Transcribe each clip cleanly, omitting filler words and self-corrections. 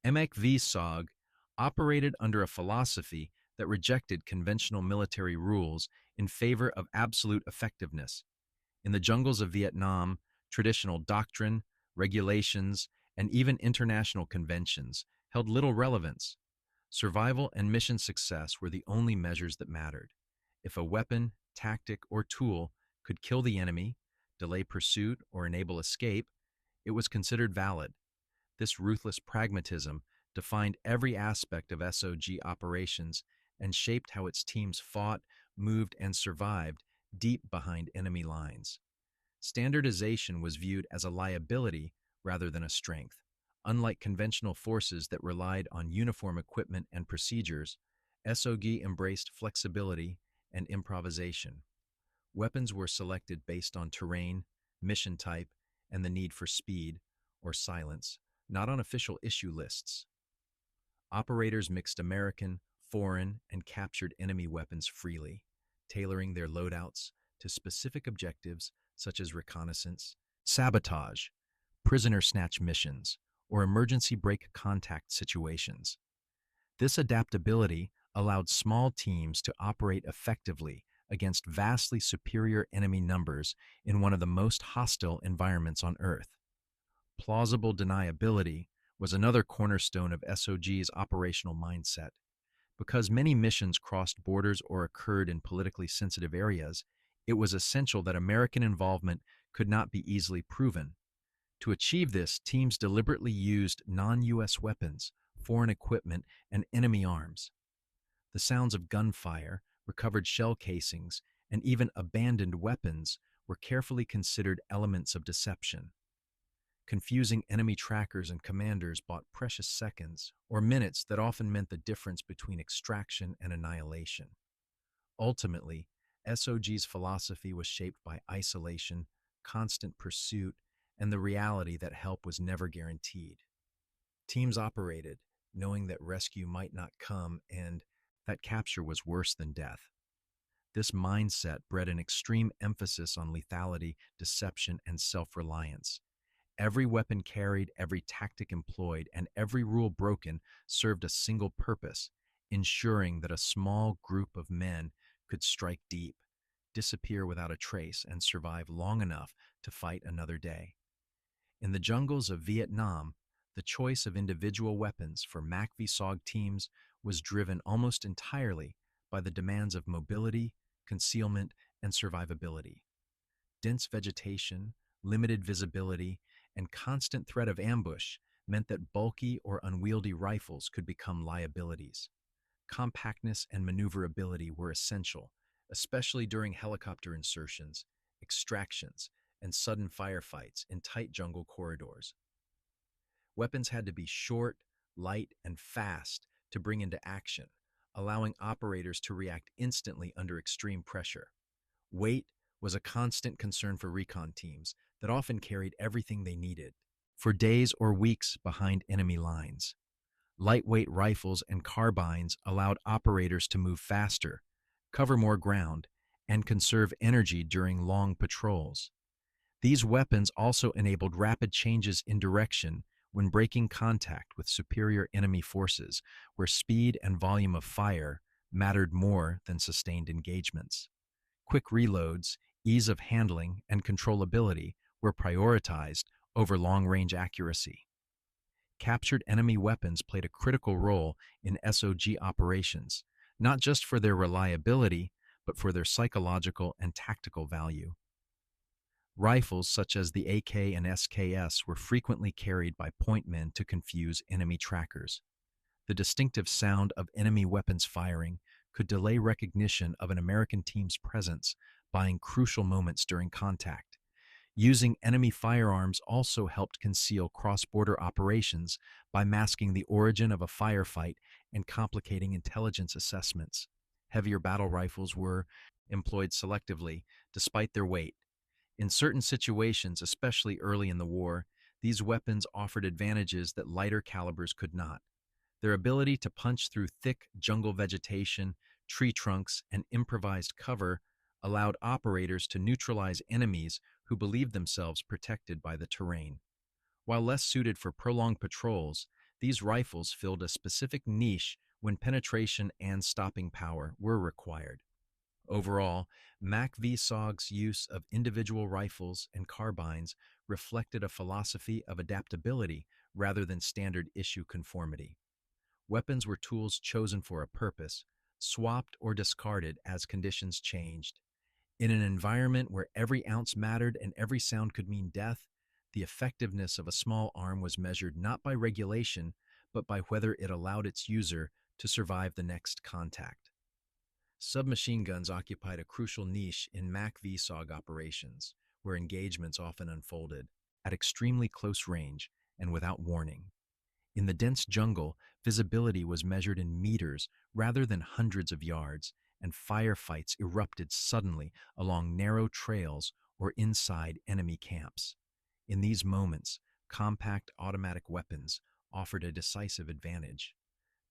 MACV-SOG operated under a philosophy that rejected conventional military rules in favor of absolute effectiveness. In the jungles of Vietnam, traditional doctrine, regulations, and even international conventions held little relevance. Survival and mission success were the only measures that mattered. If a weapon, tactic, or tool could kill the enemy, delay pursuit, or enable escape, it was considered valid. This ruthless pragmatism defined every aspect of SOG operations and shaped how its teams fought, moved, and survived deep behind enemy lines. Standardization was viewed as a liability rather than a strength. Unlike conventional forces that relied on uniform equipment and procedures, SOG embraced flexibility and improvisation. Weapons were selected based on terrain, mission type, and the need for speed or silence, not on official issue lists. Operators mixed American, foreign, and captured enemy weapons freely, tailoring their loadouts to specific objectives such as reconnaissance, sabotage, prisoner snatch missions, or emergency break contact situations. This adaptability allowed small teams to operate effectively against vastly superior enemy numbers in one of the most hostile environments on Earth. Plausible deniability was another cornerstone of SOG's operational mindset. Because many missions crossed borders or occurred in politically sensitive areas, it was essential that American involvement could not be easily proven. To achieve this, teams deliberately used non-U.S. weapons, foreign equipment, and enemy arms. The sounds of gunfire, recovered shell casings, and even abandoned weapons were carefully considered elements of deception. Confusing enemy trackers and commanders bought precious seconds or minutes that often meant the difference between extraction and annihilation. Ultimately, SOG's philosophy was shaped by isolation, constant pursuit, and the reality that help was never guaranteed. Teams operated, knowing that rescue might not come and that capture was worse than death. This mindset bred an extreme emphasis on lethality, deception, and self-reliance. Every weapon carried, every tactic employed, and every rule broken served a single purpose, ensuring that a small group of men could strike deep, disappear without a trace, and survive long enough to fight another day. In the jungles of Vietnam, the choice of individual weapons for MACV-SOG teams was driven almost entirely by the demands of mobility, concealment, and survivability. Dense vegetation, limited visibility, and constant threat of ambush meant that bulky or unwieldy rifles could become liabilities. Compactness and maneuverability were essential, especially during helicopter insertions, extractions, and sudden firefights in tight jungle corridors. Weapons had to be short, light, and fast to bring into action, allowing operators to react instantly under extreme pressure. Weight was a constant concern for recon teams that often carried everything they needed for days or weeks behind enemy lines. Lightweight rifles and carbines allowed operators to move faster, cover more ground, and conserve energy during long patrols. These weapons also enabled rapid changes in direction when breaking contact with superior enemy forces, where speed and volume of fire mattered more than sustained engagements. Quick reloads, ease of handling, and controllability were prioritized over long-range accuracy. Captured enemy weapons played a critical role in SOG operations, not just for their reliability, but for their psychological and tactical value. Rifles such as the AK and SKS were frequently carried by point men to confuse enemy trackers. The distinctive sound of enemy weapons firing could delay recognition of an American team's presence, buying crucial moments during contact. Using enemy firearms also helped conceal cross-border operations by masking the origin of a firefight and complicating intelligence assessments. Heavier battle rifles were employed selectively, despite their weight. In certain situations, especially early in the war, these weapons offered advantages that lighter calibers could not. Their ability to punch through thick jungle vegetation, tree trunks, and improvised cover allowed operators to neutralize enemies who believed themselves protected by the terrain. While less suited for prolonged patrols, These rifles filled a specific niche when penetration and stopping power were required. Overall, MACV-SOG's use of individual rifles and carbines reflected a philosophy of adaptability rather than standard issue conformity. Weapons were tools chosen for a purpose, swapped or discarded as conditions changed. In an environment where every ounce mattered and every sound could mean death, the effectiveness of a small arm was measured not by regulation, but by whether it allowed its user to survive the next contact. Submachine guns occupied a crucial niche in MACV-SOG operations, where engagements often unfolded at extremely close range and without warning. In the dense jungle, visibility was measured in meters rather than hundreds of yards, and firefights erupted suddenly along narrow trails or inside enemy camps. In these moments, compact automatic weapons offered a decisive advantage.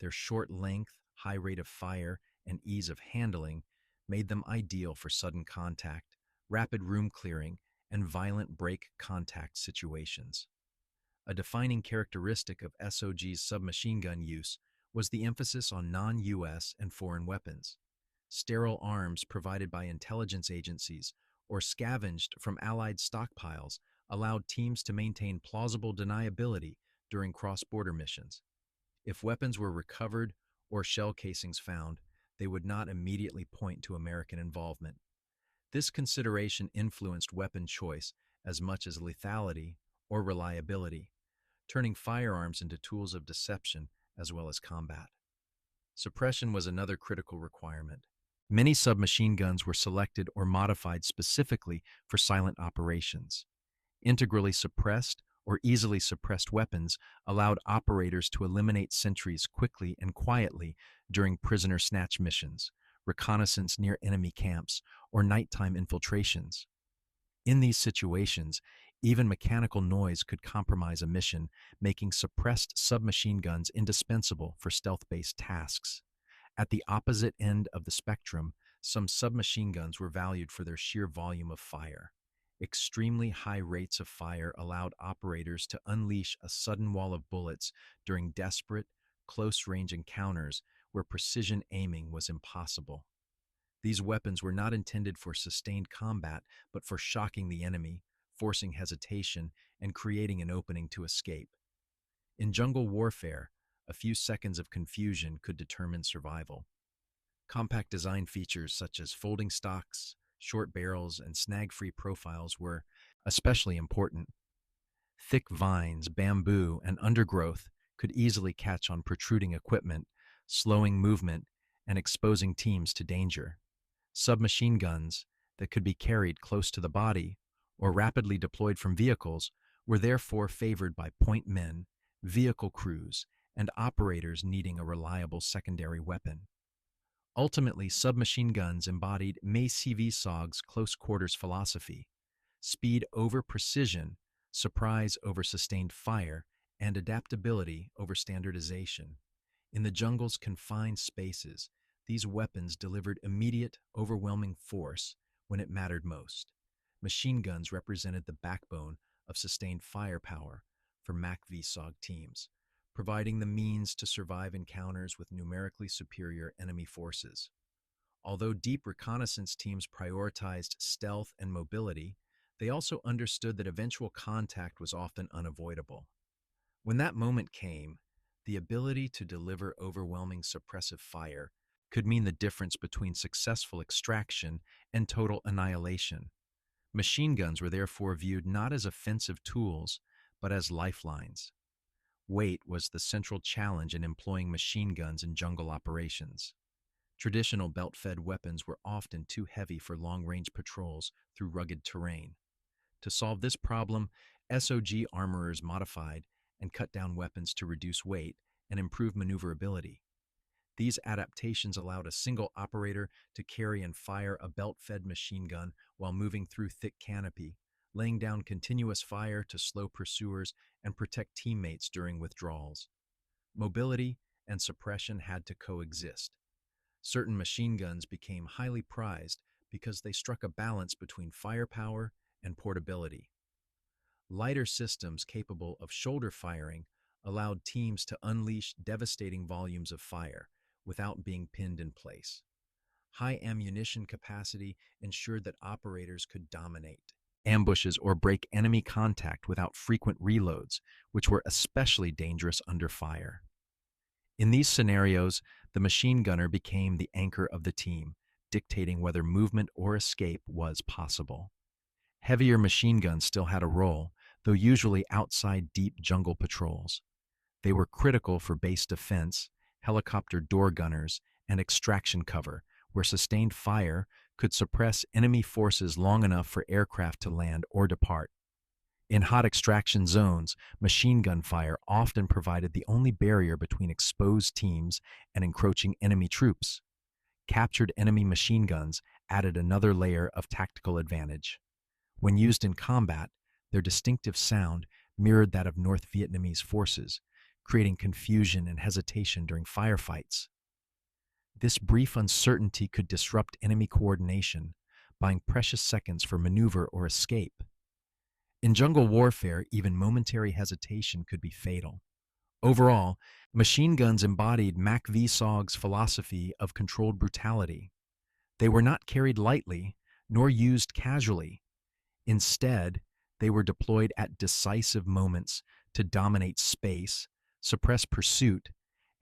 Their short length, high rate of fire, and ease of handling made them ideal for sudden contact, rapid room clearing, and violent break contact situations. A defining characteristic of SOG's submachine gun use was the emphasis on non-US and foreign weapons. Sterile arms provided by intelligence agencies or scavenged from Allied stockpiles allowed teams to maintain plausible deniability during cross-border missions. If weapons were recovered or shell casings found, they would not immediately point to American involvement. This consideration influenced weapon choice as much as lethality or reliability, turning firearms into tools of deception as well as combat. Suppression was another critical requirement. Many submachine guns were selected or modified specifically for silent operations. Integrally suppressed or easily suppressed weapons allowed operators to eliminate sentries quickly and quietly during prisoner snatch missions, reconnaissance near enemy camps, or nighttime infiltrations. In these situations, even mechanical noise could compromise a mission, making suppressed submachine guns indispensable for stealth-based tasks. At the opposite end of the spectrum, some submachine guns were valued for their sheer volume of fire. Extremely high rates of fire allowed operators to unleash a sudden wall of bullets during desperate, close-range encounters where precision aiming was impossible. These weapons were not intended for sustained combat, but for shocking the enemy, forcing hesitation, and creating an opening to escape. In jungle warfare, a few seconds of confusion could determine survival. Compact design features such as folding stocks, short barrels, and snag-free profiles were especially important. Thick vines, bamboo, and undergrowth could easily catch on protruding equipment, slowing movement and exposing teams to danger. Submachine guns that could be carried close to the body or rapidly deployed from vehicles were therefore favored by point men, vehicle crews, and operators needing a reliable secondary weapon. Ultimately, submachine guns embodied MACV-SOG's close quarters philosophy: speed over precision, surprise over sustained fire, and adaptability over standardization. In the jungle's confined spaces, these weapons delivered immediate, overwhelming force when it mattered most. Machine guns represented the backbone of sustained firepower for MACV-SOG teams, providing the means to survive encounters with numerically superior enemy forces. Although deep reconnaissance teams prioritized stealth and mobility, they also understood that eventual contact was often unavoidable. When that moment came, the ability to deliver overwhelming suppressive fire could mean the difference between successful extraction and total annihilation. Machine guns were therefore viewed not as offensive tools, but as lifelines. Weight was the central challenge in employing machine guns in jungle operations. Traditional belt-fed weapons were often too heavy for long-range patrols through rugged terrain. To solve this problem, SOG armorers modified and cut down weapons to reduce weight and improve maneuverability. These adaptations allowed a single operator to carry and fire a belt-fed machine gun while moving through thick canopy, laying down continuous fire to slow pursuers and protect teammates during withdrawals. Mobility and suppression had to coexist. Certain machine guns became highly prized because they struck a balance between firepower and portability. Lighter systems capable of shoulder firing allowed teams to unleash devastating volumes of fire without being pinned in place. High ammunition capacity ensured that operators could dominate ambushes or break enemy contact without frequent reloads, which were especially dangerous under fire. In these scenarios, the machine gunner became the anchor of the team, dictating whether movement or escape was possible. Heavier machine guns still had a role, though usually outside deep jungle patrols. They were critical for base defense, helicopter door gunners, and extraction cover, where sustained fire could suppress enemy forces long enough for aircraft to land or depart. In hot extraction zones, machine gun fire often provided the only barrier between exposed teams and encroaching enemy troops. Captured enemy machine guns added another layer of tactical advantage. When used in combat, their distinctive sound mirrored that of North Vietnamese forces, creating confusion and hesitation during firefights. This brief uncertainty could disrupt enemy coordination, buying precious seconds for maneuver or escape. In jungle warfare, even momentary hesitation could be fatal. Overall, machine guns embodied MACV-SOG's philosophy of controlled brutality. They were not carried lightly, nor used casually. Instead, they were deployed at decisive moments to dominate space, suppress pursuit,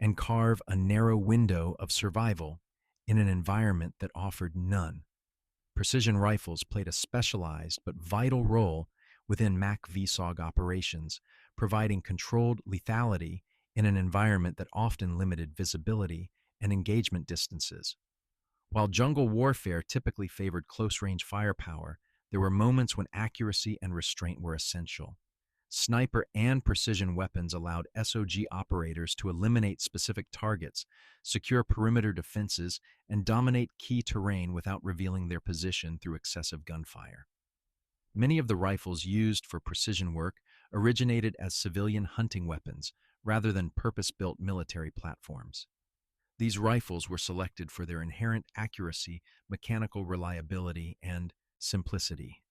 and carve a narrow window of survival in an environment that offered none. Precision rifles played a specialized but vital role within MACV-SOG operations, providing controlled lethality in an environment that often limited visibility and engagement distances. While jungle warfare typically favored close-range firepower, there were moments when accuracy and restraint were essential. Sniper and precision weapons allowed SOG operators to eliminate specific targets, secure perimeter defenses, and dominate key terrain without revealing their position through excessive gunfire. Many of the rifles used for precision work originated as civilian hunting weapons rather than purpose-built military platforms. These rifles were selected for their inherent accuracy, mechanical reliability, and simplicity.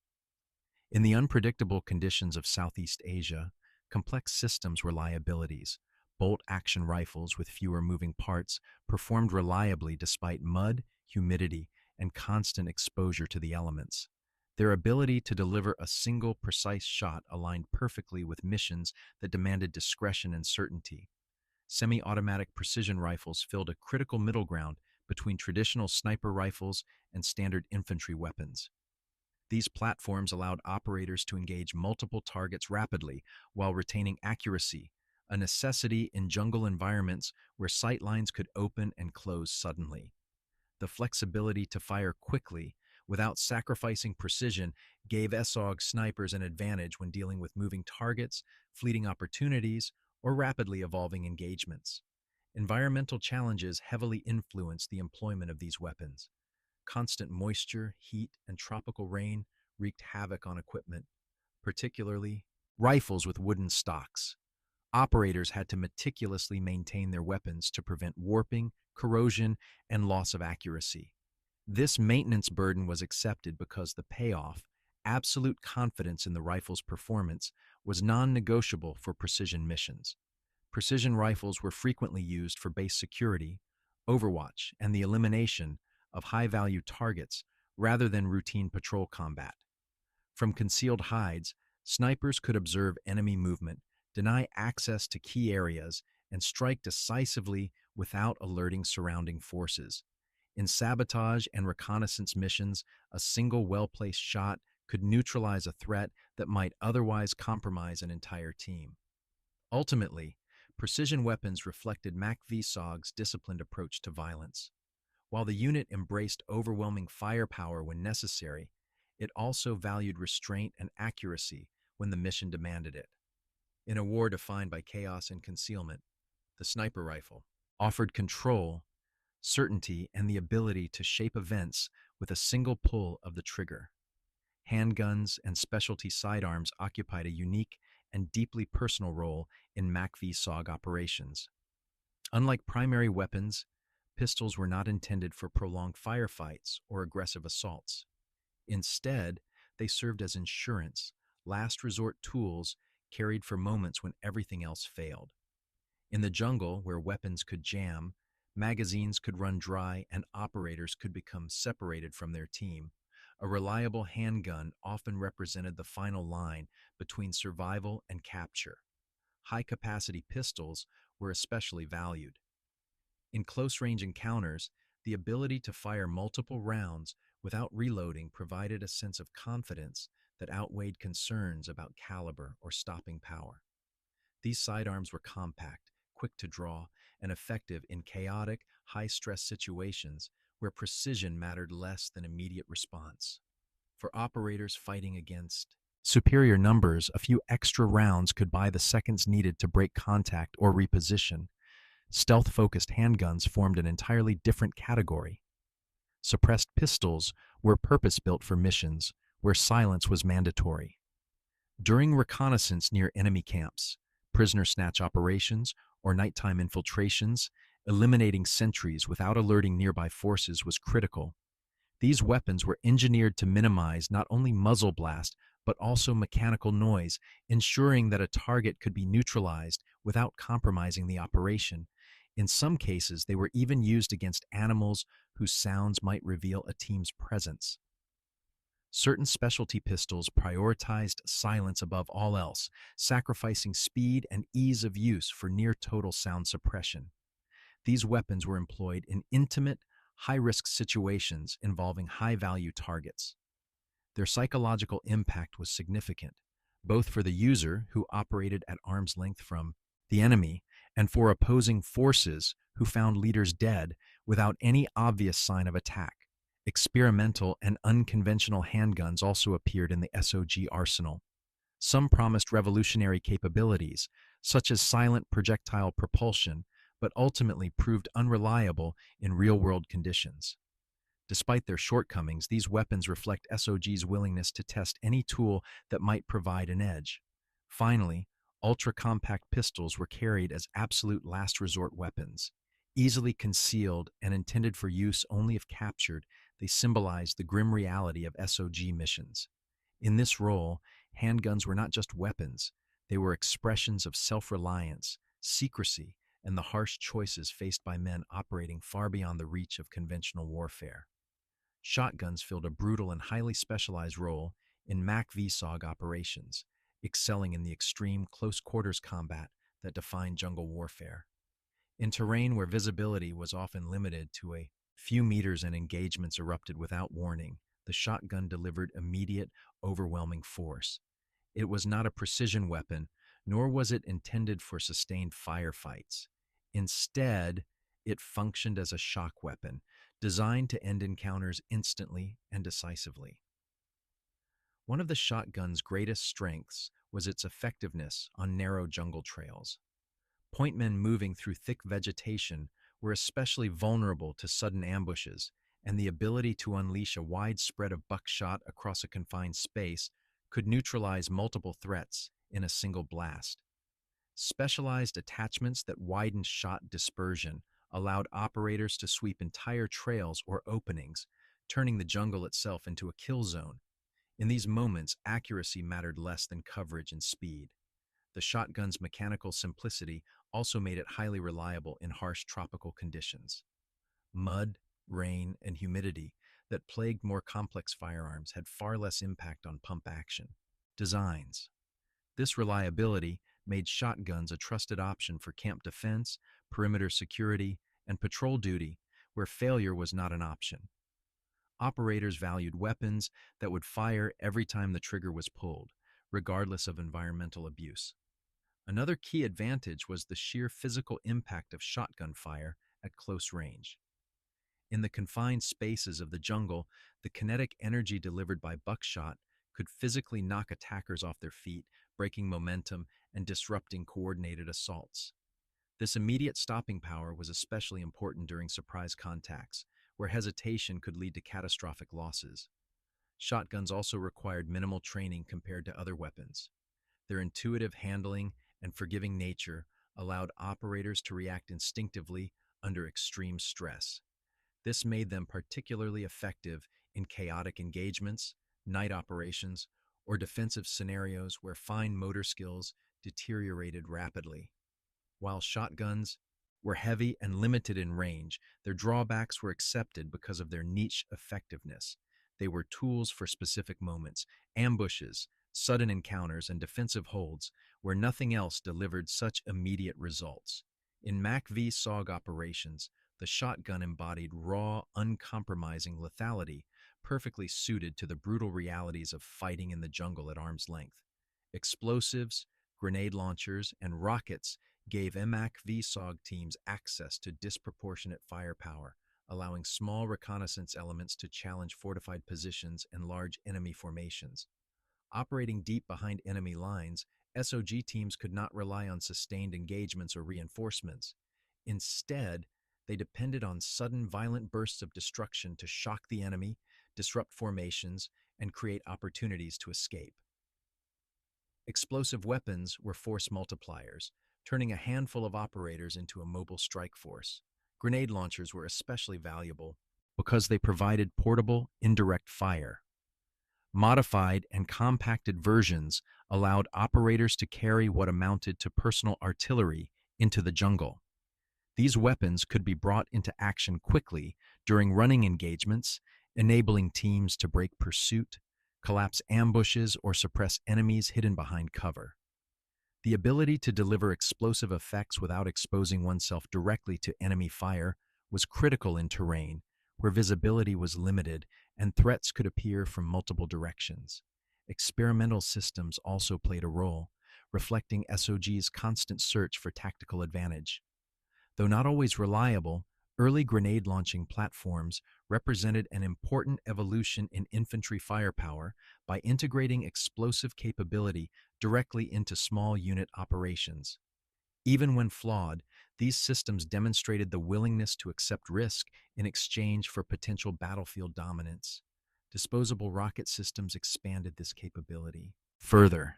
In the unpredictable conditions of Southeast Asia, complex systems were liabilities. Bolt-action rifles with fewer moving parts performed reliably despite mud, humidity, and constant exposure to the elements. Their ability to deliver a single precise shot aligned perfectly with missions that demanded discretion and certainty. Semi-automatic precision rifles filled a critical middle ground between traditional sniper rifles and standard infantry weapons. These platforms allowed operators to engage multiple targets rapidly while retaining accuracy, a necessity in jungle environments where sight lines could open and close suddenly. The flexibility to fire quickly without sacrificing precision gave SOG snipers an advantage when dealing with moving targets, fleeting opportunities, or rapidly evolving engagements. Environmental challenges heavily influenced the employment of these weapons. Constant moisture, heat, and tropical rain wreaked havoc on equipment, particularly rifles with wooden stocks. Operators had to meticulously maintain their weapons to prevent warping, corrosion, and loss of accuracy. This maintenance burden was accepted because the payoff, absolute confidence in the rifle's performance, was non-negotiable for precision missions. Precision rifles were frequently used for base security, overwatch, and the elimination of high-value targets rather than routine patrol combat. From concealed hides, snipers could observe enemy movement, deny access to key areas, and strike decisively without alerting surrounding forces. In sabotage and reconnaissance missions, a single well-placed shot could neutralize a threat that might otherwise compromise an entire team. Ultimately, precision weapons reflected MACV-SOG's disciplined approach to violence. While the unit embraced overwhelming firepower when necessary, it also valued restraint and accuracy when the mission demanded it. In a war defined by chaos and concealment, the sniper rifle offered control, certainty, and the ability to shape events with a single pull of the trigger. Handguns and specialty sidearms occupied a unique and deeply personal role in MACV-SOG operations. Unlike primary weapons, pistols were not intended for prolonged firefights or aggressive assaults. Instead, they served as insurance, last resort tools carried for moments when everything else failed. In the jungle, where weapons could jam, magazines could run dry, and operators could become separated from their team, a reliable handgun often represented the final line between survival and capture. High-capacity pistols were especially valued. In close-range encounters, the ability to fire multiple rounds without reloading provided a sense of confidence that outweighed concerns about caliber or stopping power. These sidearms were compact, quick to draw, and effective in chaotic, high-stress situations where precision mattered less than immediate response. For operators fighting against superior numbers, a few extra rounds could buy the seconds needed to break contact or reposition. Stealth-focused handguns formed an entirely different category. Suppressed pistols were purpose-built for missions where silence was mandatory. During reconnaissance near enemy camps, prisoner snatch operations, or nighttime infiltrations, eliminating sentries without alerting nearby forces was critical. These weapons were engineered to minimize not only muzzle blast, but also mechanical noise, ensuring that a target could be neutralized without compromising the operation. In some cases, they were even used against animals whose sounds might reveal a team's presence. Certain specialty pistols prioritized silence above all else, sacrificing speed and ease of use for near-total sound suppression. These weapons were employed in intimate, high-risk situations involving high-value targets. Their psychological impact was significant, both for the user, who operated at arm's length from the enemy, and for opposing forces who found leaders dead without any obvious sign of attack. Experimental and unconventional handguns also appeared in the SOG arsenal. Some promised revolutionary capabilities, such as silent projectile propulsion, but ultimately proved unreliable in real-world conditions. Despite their shortcomings, these weapons reflect SOG's willingness to test any tool that might provide an edge. Finally, ultra-compact pistols were carried as absolute last resort weapons. Easily concealed and intended for use only if captured, they symbolized the grim reality of SOG missions. In this role, handguns were not just weapons, they were expressions of self-reliance, secrecy, and the harsh choices faced by men operating far beyond the reach of conventional warfare. Shotguns filled a brutal and highly specialized role in MACV-SOG operations, excelling in the extreme close-quarters combat that defined jungle warfare. In terrain where visibility was often limited to a few meters and engagements erupted without warning, the shotgun delivered immediate, overwhelming force. It was not a precision weapon, nor was it intended for sustained firefights. Instead, it functioned as a shock weapon, designed to end encounters instantly and decisively. One of the shotgun's greatest strengths was its effectiveness on narrow jungle trails. Point men moving through thick vegetation were especially vulnerable to sudden ambushes, and the ability to unleash a wide spread of buckshot across a confined space could neutralize multiple threats in a single blast. Specialized attachments that widened shot dispersion allowed operators to sweep entire trails or openings, turning the jungle itself into a kill zone. In these moments, accuracy mattered less than coverage and speed. The shotgun's mechanical simplicity also made it highly reliable in harsh tropical conditions. Mud, rain, and humidity that plagued more complex firearms had far less impact on pump action. Designs. This reliability made shotguns a trusted option for camp defense, perimeter security, and patrol duty, where failure was not an option. Operators valued weapons that would fire every time the trigger was pulled, regardless of environmental abuse. Another key advantage was the sheer physical impact of shotgun fire at close range. In the confined spaces of the jungle, the kinetic energy delivered by buckshot could physically knock attackers off their feet, breaking momentum and disrupting coordinated assaults. This immediate stopping power was especially important during surprise contacts, where hesitation could lead to catastrophic losses. Shotguns also required minimal training compared to other weapons. Their intuitive handling and forgiving nature allowed operators to react instinctively under extreme stress. This made them particularly effective in chaotic engagements, night operations, or defensive scenarios where fine motor skills deteriorated rapidly. While shotguns were heavy and limited in range, their drawbacks were accepted because of their niche effectiveness. They were tools for specific moments, ambushes, sudden encounters, and defensive holds where nothing else delivered such immediate results. In MACV-SOG operations, the shotgun embodied raw, uncompromising lethality, perfectly suited to the brutal realities of fighting in the jungle at arm's length. Explosives, grenade launchers, and rockets gave MACV-SOG teams access to disproportionate firepower, allowing small reconnaissance elements to challenge fortified positions and large enemy formations. Operating deep behind enemy lines, SOG teams could not rely on sustained engagements or reinforcements. Instead, they depended on sudden, violent bursts of destruction to shock the enemy, disrupt formations, and create opportunities to escape. Explosive weapons were force multipliers, turning a handful of operators into a mobile strike force. Grenade launchers were especially valuable because they provided portable, indirect fire. Modified and compacted versions allowed operators to carry what amounted to personal artillery into the jungle. These weapons could be brought into action quickly during running engagements, enabling teams to break pursuit, collapse ambushes, or suppress enemies hidden behind cover. The ability to deliver explosive effects without exposing oneself directly to enemy fire was critical in terrain where visibility was limited and threats could appear from multiple directions. Experimental systems also played a role, reflecting SOG's constant search for tactical advantage. Though not always reliable, early grenade launching platforms represented an important evolution in infantry firepower by integrating explosive capability directly into small unit operations. Even when flawed, these systems demonstrated the willingness to accept risk in exchange for potential battlefield dominance. Disposable rocket systems expanded this capability. Further,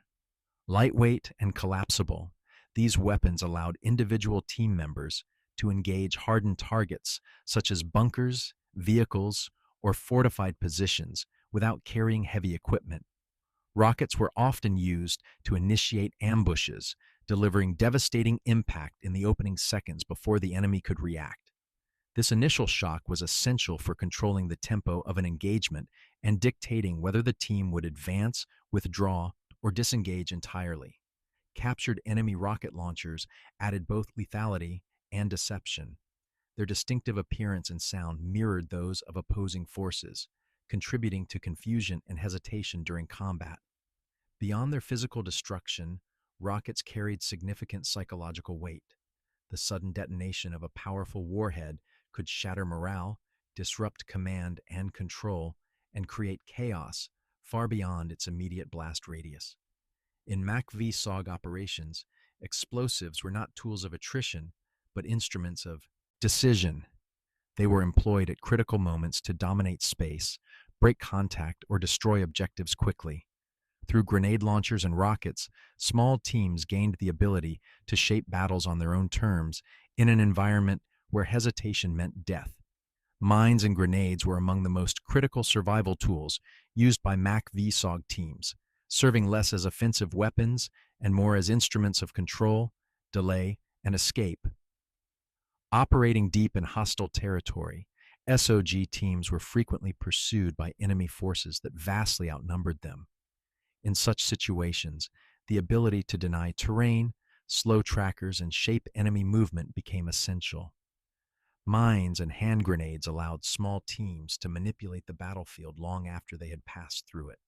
lightweight and collapsible, these weapons allowed individual team members to engage hardened targets such as bunkers, vehicles, or fortified positions without carrying heavy equipment. Rockets were often used to initiate ambushes, delivering devastating impact in the opening seconds before the enemy could react. This initial shock was essential for controlling the tempo of an engagement and dictating whether the team would advance, withdraw, or disengage entirely. Captured enemy rocket launchers added both lethality and deception. Their distinctive appearance and sound mirrored those of opposing forces, contributing to confusion and hesitation during combat. Beyond their physical destruction, rockets carried significant psychological weight. The sudden detonation of a powerful warhead could shatter morale, disrupt command and control, and create chaos far beyond its immediate blast radius. In MACV-SOG operations, explosives were not tools of attrition, but instruments of decision. They were employed at critical moments to dominate space, break contact, or destroy objectives quickly. Through grenade launchers and rockets, small teams gained the ability to shape battles on their own terms in an environment where hesitation meant death. Mines and grenades were among the most critical survival tools used by MACV-SOG teams, serving less as offensive weapons and more as instruments of control, delay, and escape. Operating deep in hostile territory, SOG teams were frequently pursued by enemy forces that vastly outnumbered them. In such situations, the ability to deny terrain, slow trackers, and shape enemy movement became essential. Mines and hand grenades allowed small teams to manipulate the battlefield long after they had passed through it.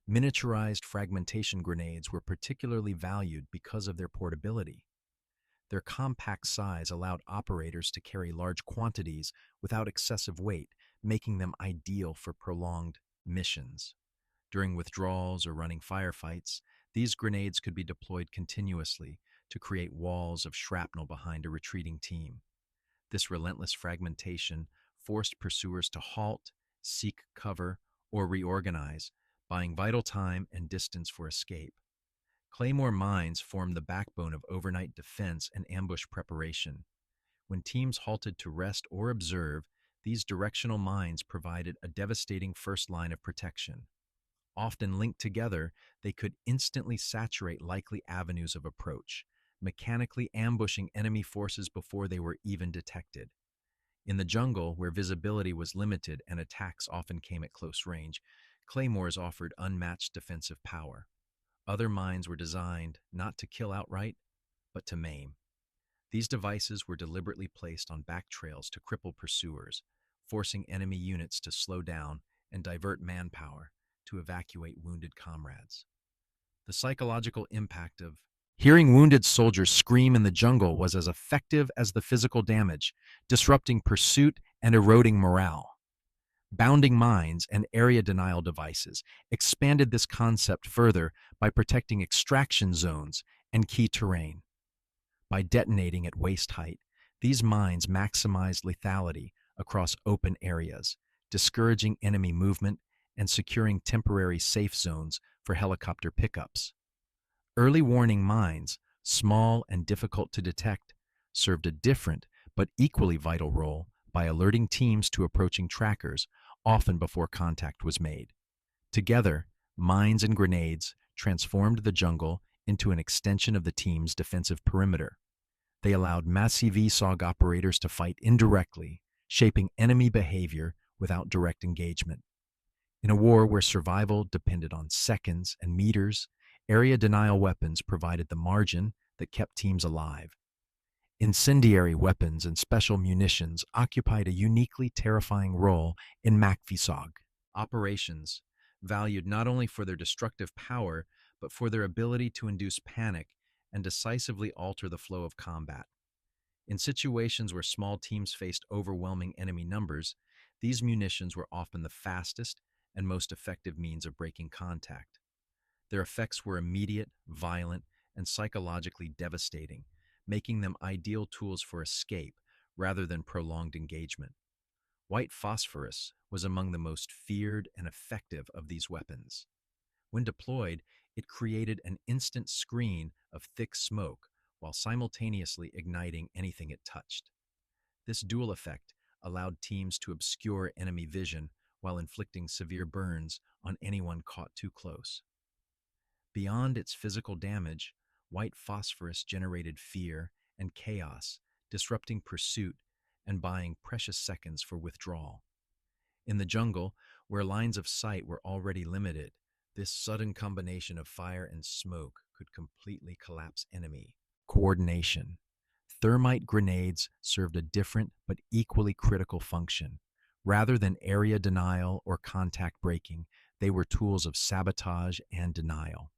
Miniaturized fragmentation grenades were particularly valued because of their portability. Their compact size allowed operators to carry large quantities without excessive weight, making them ideal for prolonged missions. During withdrawals or running firefights, these grenades could be deployed continuously to create walls of shrapnel behind a retreating team. This relentless fragmentation forced pursuers to halt, seek cover, or reorganize, buying vital time and distance for escape. Claymore mines formed the backbone of overnight defense and ambush preparation. When teams halted to rest or observe, these directional mines provided a devastating first line of protection. Often linked together, they could instantly saturate likely avenues of approach, mechanically ambushing enemy forces before they were even detected. In the jungle, where visibility was limited and attacks often came at close range, claymores offered unmatched defensive power. Other mines were designed not to kill outright, but to maim. These devices were deliberately placed on back trails to cripple pursuers, forcing enemy units to slow down and divert manpower to evacuate wounded comrades. The psychological impact of hearing wounded soldiers scream in the jungle was as effective as the physical damage, disrupting pursuit and eroding morale. Bounding mines and area denial devices expanded this concept further by protecting extraction zones and key terrain. By detonating at waist height, these mines maximized lethality across open areas, discouraging enemy movement and securing temporary safe zones for helicopter pickups. Early warning mines, small and difficult to detect, served a different but equally vital role by alerting teams to approaching trackers, often before contact was made. Together, mines and grenades transformed the jungle into an extension of the team's defensive perimeter. They allowed MACV-SOG operators to fight indirectly, shaping enemy behavior without direct engagement. In a war where survival depended on seconds and meters, area denial weapons provided the margin that kept teams alive. Incendiary weapons and special munitions occupied a uniquely terrifying role in MACV-SOG operations, valued not only for their destructive power, but for their ability to induce panic and decisively alter the flow of combat. In situations where small teams faced overwhelming enemy numbers, these munitions were often the fastest and most effective means of breaking contact. Their effects were immediate, violent, and psychologically devastating, making them ideal tools for escape rather than prolonged engagement. White phosphorus was among the most feared and effective of these weapons. When deployed, it created an instant screen of thick smoke while simultaneously igniting anything it touched. This dual effect allowed teams to obscure enemy vision while inflicting severe burns on anyone caught too close. Beyond its physical damage, white phosphorus generated fear and chaos, disrupting pursuit and buying precious seconds for withdrawal. In the jungle, where lines of sight were already limited, this sudden combination of fire and smoke could completely collapse enemy coordination. Thermite grenades served a different but equally critical function. Rather than area denial or contact breaking, they were tools of sabotage and denial.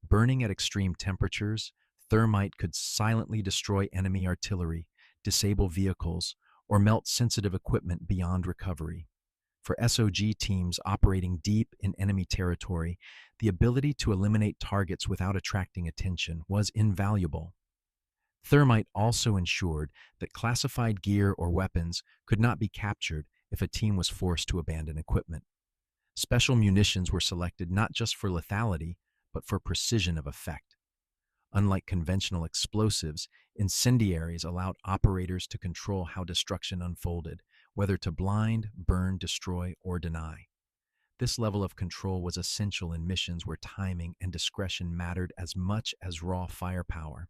Burning at extreme temperatures, thermite could silently destroy enemy artillery, disable vehicles, or melt sensitive equipment beyond recovery. For SOG teams operating deep in enemy territory, the ability to eliminate targets without attracting attention was invaluable. Thermite also ensured that classified gear or weapons could not be captured if a team was forced to abandon equipment. Special munitions were selected not just for lethality, but for precision of effect. Unlike conventional explosives, incendiaries allowed operators to control how destruction unfolded, whether to blind, burn, destroy, or deny. This level of control was essential in missions where timing and discretion mattered as much as raw firepower.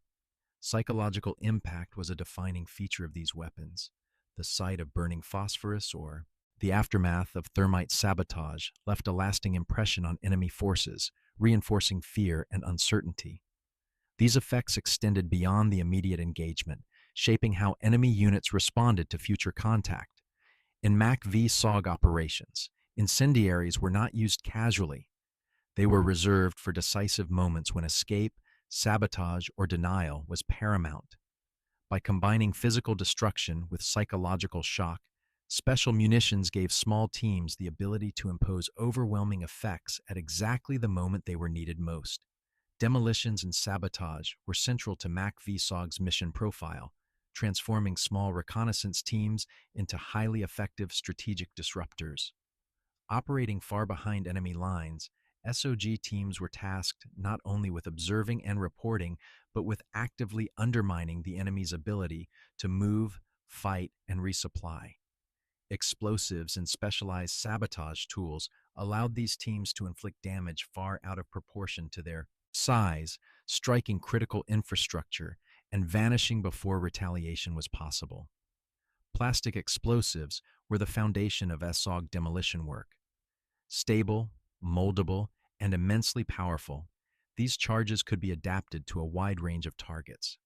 Psychological impact was a defining feature of these weapons. The sight of burning phosphorus or the aftermath of thermite sabotage left a lasting impression on enemy forces, reinforcing fear and uncertainty. These effects extended beyond the immediate engagement, shaping how enemy units responded to future contact. In MACV-SOG operations, incendiaries were not used casually. They were reserved for decisive moments when escape, sabotage, or denial was paramount. By combining physical destruction with psychological shock, special munitions gave small teams the ability to impose overwhelming effects at exactly the moment they were needed most. Demolitions and sabotage were central to MACV-SOG's mission profile, transforming small reconnaissance teams into highly effective strategic disruptors. Operating far behind enemy lines, SOG teams were tasked not only with observing and reporting, but with actively undermining the enemy's ability to move, fight, and resupply. Explosives and specialized sabotage tools allowed these teams to inflict damage far out of proportion to their size, striking critical infrastructure and vanishing before retaliation was possible. Plastic explosives were the foundation of SOG demolition work. Stable, moldable, and immensely powerful, these charges could be adapted to a wide range of targets.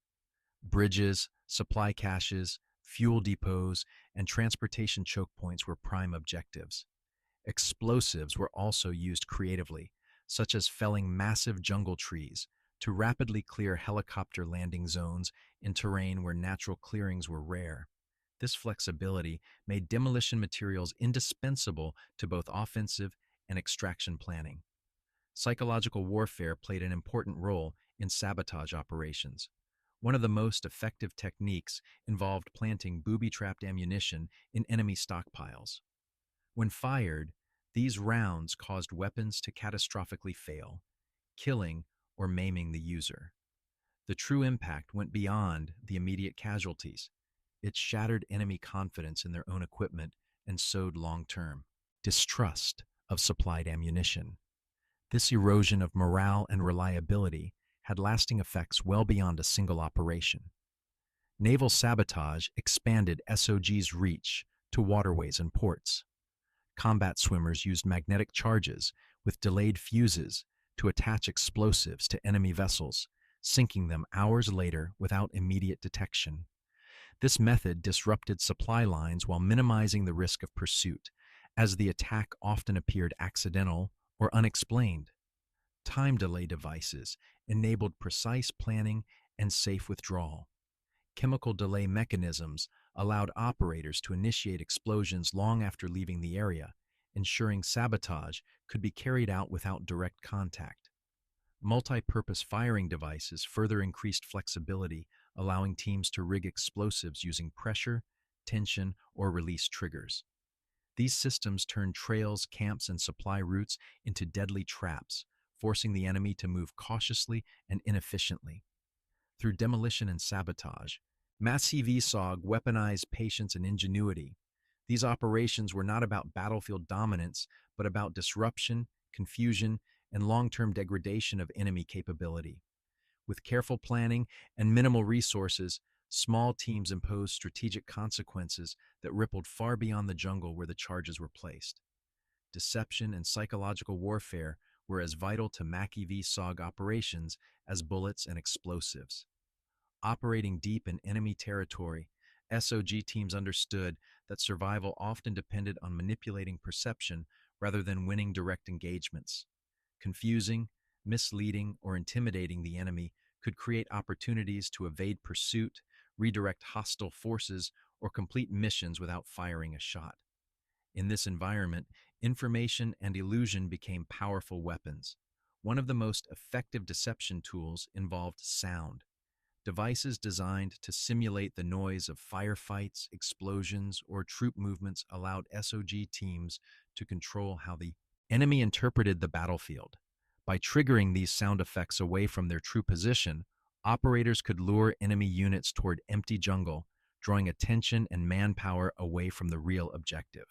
Bridges, supply caches, fuel depots, and transportation choke points were prime objectives. Explosives were also used creatively, such as felling massive jungle trees to rapidly clear helicopter landing zones in terrain where natural clearings were rare. This flexibility made demolition materials indispensable to both offensive and extraction planning. Psychological warfare played an important role in sabotage operations. One of the most effective techniques involved planting booby-trapped ammunition in enemy stockpiles. When fired, these rounds caused weapons to catastrophically fail, killing or maiming the user. The true impact went beyond the immediate casualties. It shattered enemy confidence in their own equipment and sowed long-term distrust of supplied ammunition. This erosion of morale and reliability had lasting effects well beyond a single operation. Naval sabotage expanded SOG's reach to waterways and ports. Combat swimmers used magnetic charges with delayed fuses to attach explosives to enemy vessels, sinking them hours later without immediate detection. This method disrupted supply lines while minimizing the risk of pursuit, as the attack often appeared accidental or unexplained. Time delay devices enabled precise planning and safe withdrawal. Chemical delay mechanisms allowed operators to initiate explosions long after leaving the area, ensuring sabotage could be carried out without direct contact. Multi-purpose firing devices further increased flexibility, allowing teams to rig explosives using pressure, tension, or release triggers. These systems turned trails, camps, and supply routes into deadly traps, forcing the enemy to move cautiously and inefficiently. Through demolition and sabotage, MACV-SOG weaponized patience and ingenuity. These operations were not about battlefield dominance, but about disruption, confusion, and long-term degradation of enemy capability. With careful planning and minimal resources, small teams imposed strategic consequences that rippled far beyond the jungle where the charges were placed. Deception and psychological warfare were as vital to MACV-SOG operations as bullets and explosives. Operating deep in enemy territory, SOG teams understood that survival often depended on manipulating perception rather than winning direct engagements. Confusing, misleading, or intimidating the enemy could create opportunities to evade pursuit, redirect hostile forces, or complete missions without firing a shot. In this environment, information and illusion became powerful weapons. One of the most effective deception tools involved sound. Devices designed to simulate the noise of firefights, explosions, or troop movements allowed SOG teams to control how the enemy interpreted the battlefield. By triggering these sound effects away from their true position, operators could lure enemy units toward empty jungle, drawing attention and manpower away from the real objective.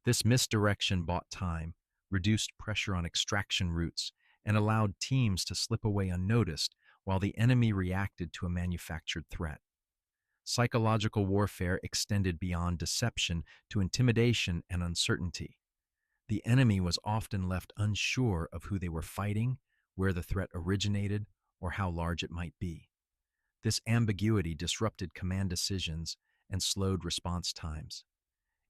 This misdirection bought time, reduced pressure on extraction routes, and allowed teams to slip away unnoticed while the enemy reacted to a manufactured threat. Psychological warfare extended beyond deception to intimidation and uncertainty. The enemy was often left unsure of who they were fighting, where the threat originated, or how large it might be. This ambiguity disrupted command decisions and slowed response times.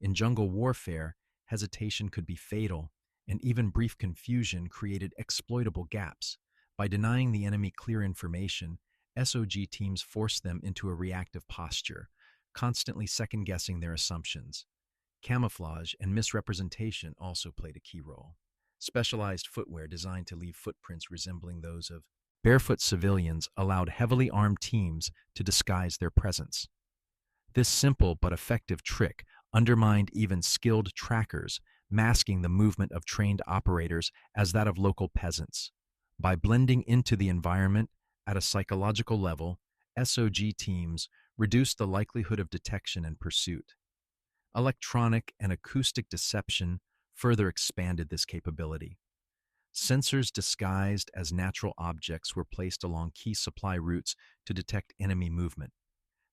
In jungle warfare, hesitation could be fatal, and even brief confusion created exploitable gaps. By denying the enemy clear information, SOG teams forced them into a reactive posture, constantly second-guessing their assumptions. Camouflage and misrepresentation also played a key role. Specialized footwear designed to leave footprints resembling those of barefoot civilians allowed heavily armed teams to disguise their presence. This simple but effective trick undermined even skilled trackers, masking the movement of trained operators as that of local peasants. By blending into the environment at a psychological level, SOG teams reduced the likelihood of detection and pursuit. Electronic and acoustic deception further expanded this capability. Sensors disguised as natural objects were placed along key supply routes to detect enemy movement.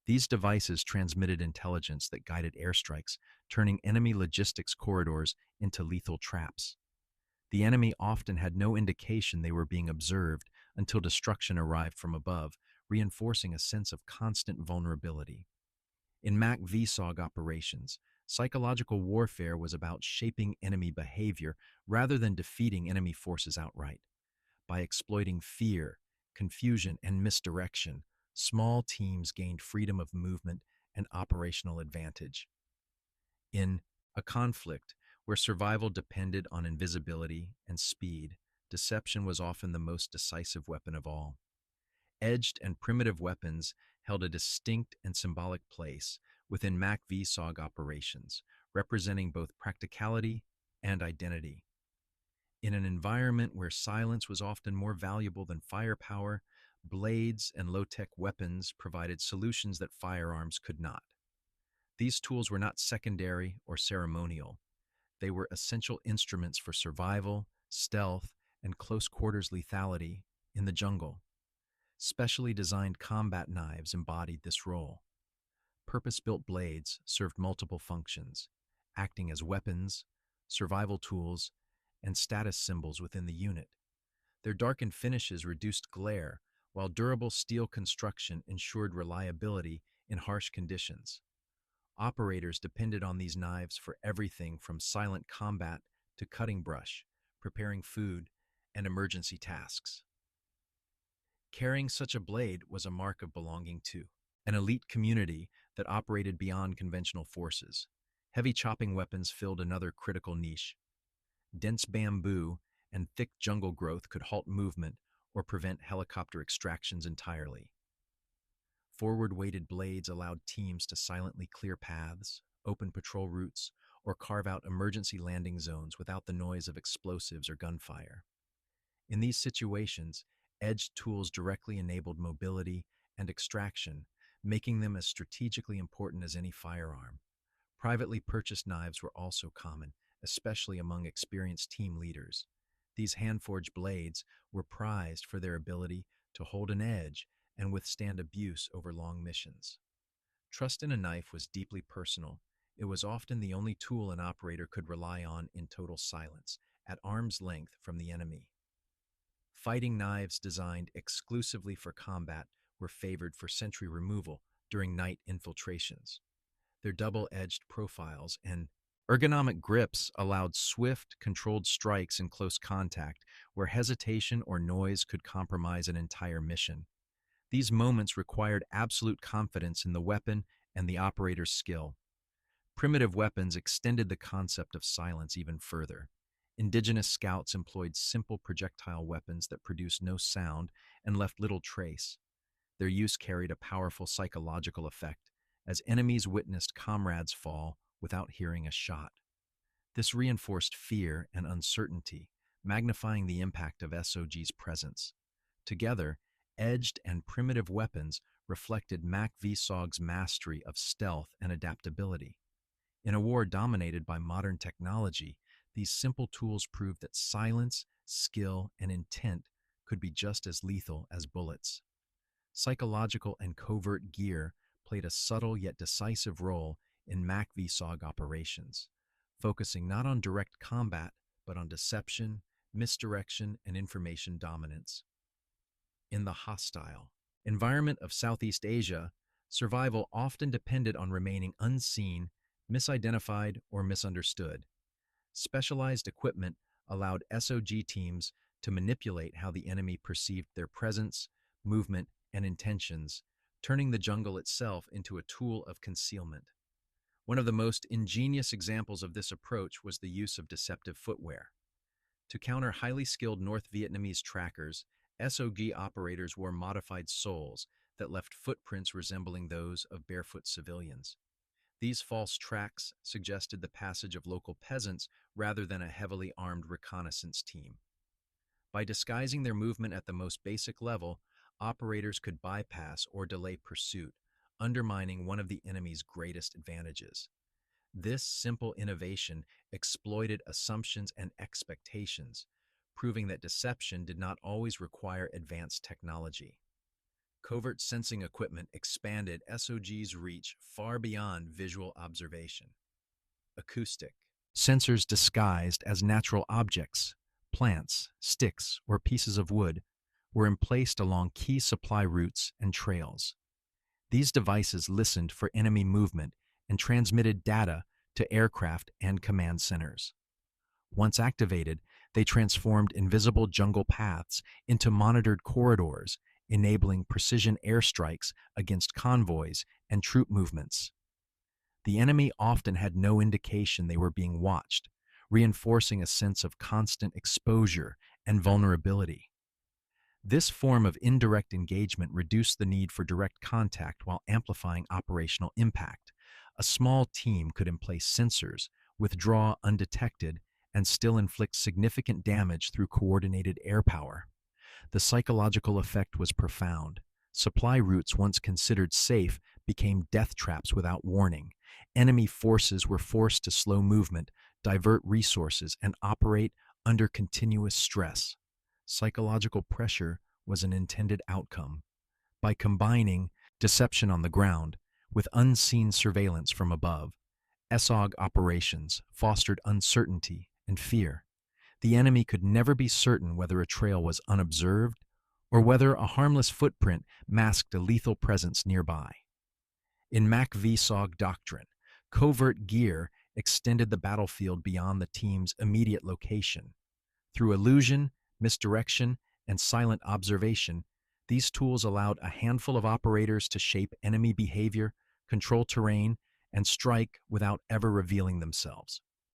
These devices transmitted intelligence that guided airstrikes, turning enemy logistics corridors into lethal traps. The enemy often had no indication they were being observed until destruction arrived from above, reinforcing a sense of constant vulnerability. In MACV-SOG operations, psychological warfare was about shaping enemy behavior rather than defeating enemy forces outright. By exploiting fear, confusion, and misdirection, small teams gained freedom of movement and operational advantage. In a conflict where survival depended on invisibility and speed, deception was often the most decisive weapon of all. Edged and primitive weapons held a distinct and symbolic place within MACV-SOG operations, representing both practicality and identity. In an environment where silence was often more valuable than firepower, blades and low-tech weapons provided solutions that firearms could not. These tools were not secondary or ceremonial. They were essential instruments for survival, stealth, and close-quarters lethality in the jungle. Specially designed combat knives embodied this role. Purpose-built blades served multiple functions, acting as weapons, survival tools, and status symbols within the unit. Their darkened finishes reduced glare, while durable steel construction ensured reliability in harsh conditions. Operators depended on these knives for everything from silent combat to cutting brush, preparing food, and emergency tasks. Carrying such a blade was a mark of belonging to an elite community that operated beyond conventional forces. Heavy chopping weapons filled another critical niche. Dense bamboo and thick jungle growth could halt movement or prevent helicopter extractions entirely. Forward-weighted blades allowed teams to silently clear paths, open patrol routes, or carve out emergency landing zones without the noise of explosives or gunfire. In these situations, edged tools directly enabled mobility and extraction, making them as strategically important as any firearm. Privately purchased knives were also common, especially among experienced team leaders. These hand-forged blades were prized for their ability to hold an edge and withstand abuse over long missions. Trust in a knife was deeply personal. It was often the only tool an operator could rely on in total silence, at arm's length from the enemy. Fighting knives designed exclusively for combat were favored for sentry removal during night infiltrations. Their double-edged profiles and ergonomic grips allowed swift, controlled strikes in close contact where hesitation or noise could compromise an entire mission. These moments required absolute confidence in the weapon and the operator's skill. Primitive weapons extended the concept of silence even further. Indigenous scouts employed simple projectile weapons that produced no sound and left little trace. Their use carried a powerful psychological effect, as enemies witnessed comrades fall without hearing a shot. This reinforced fear and uncertainty, magnifying the impact of SOG's presence. Together, edged and primitive weapons reflected MACV-SOG's mastery of stealth and adaptability. In a war dominated by modern technology, these simple tools proved that silence, skill, and intent could be just as lethal as bullets. Psychological and covert gear played a subtle yet decisive role in MACV-SOG operations, focusing not on direct combat, but on deception, misdirection, and information dominance. In the hostile environment of Southeast Asia, survival often depended on remaining unseen, misidentified, or misunderstood. Specialized equipment allowed SOG teams to manipulate how the enemy perceived their presence, movement, and intentions, turning the jungle itself into a tool of concealment. One of the most ingenious examples of this approach was the use of deceptive footwear. To counter highly skilled North Vietnamese trackers, SOG operators wore modified soles that left footprints resembling those of barefoot civilians. These false tracks suggested the passage of local peasants rather than a heavily armed reconnaissance team. By disguising their movement at the most basic level, operators could bypass or delay pursuit, undermining one of the enemy's greatest advantages. This simple innovation exploited assumptions and expectations, proving that deception did not always require advanced technology. Covert sensing equipment expanded SOG's reach far beyond visual observation. Acoustic. Sensors disguised as natural objects, plants, sticks, or pieces of wood, were emplaced along key supply routes and trails. These devices listened for enemy movement and transmitted data to aircraft and command centers. Once activated, they transformed invisible jungle paths into monitored corridors, enabling precision airstrikes against convoys and troop movements. The enemy often had no indication they were being watched, reinforcing a sense of constant exposure and vulnerability. This form of indirect engagement reduced the need for direct contact while amplifying operational impact. A small team could emplace sensors, withdraw undetected, and still inflict significant damage through coordinated air power. The psychological effect was profound. Supply routes once considered safe became death traps without warning. Enemy forces were forced to slow movement, divert resources, and operate under continuous stress. Psychological pressure was an intended outcome. By combining deception on the ground with unseen surveillance from above, SOG operations fostered uncertainty and fear. The enemy could never be certain whether a trail was unobserved or whether a harmless footprint masked a lethal presence nearby. In MACV-SOG doctrine, covert gear extended the battlefield beyond the team's immediate location. Through illusion, misdirection, and silent observation, these tools allowed a handful of operators to shape enemy behavior, control terrain, and strike without ever revealing themselves.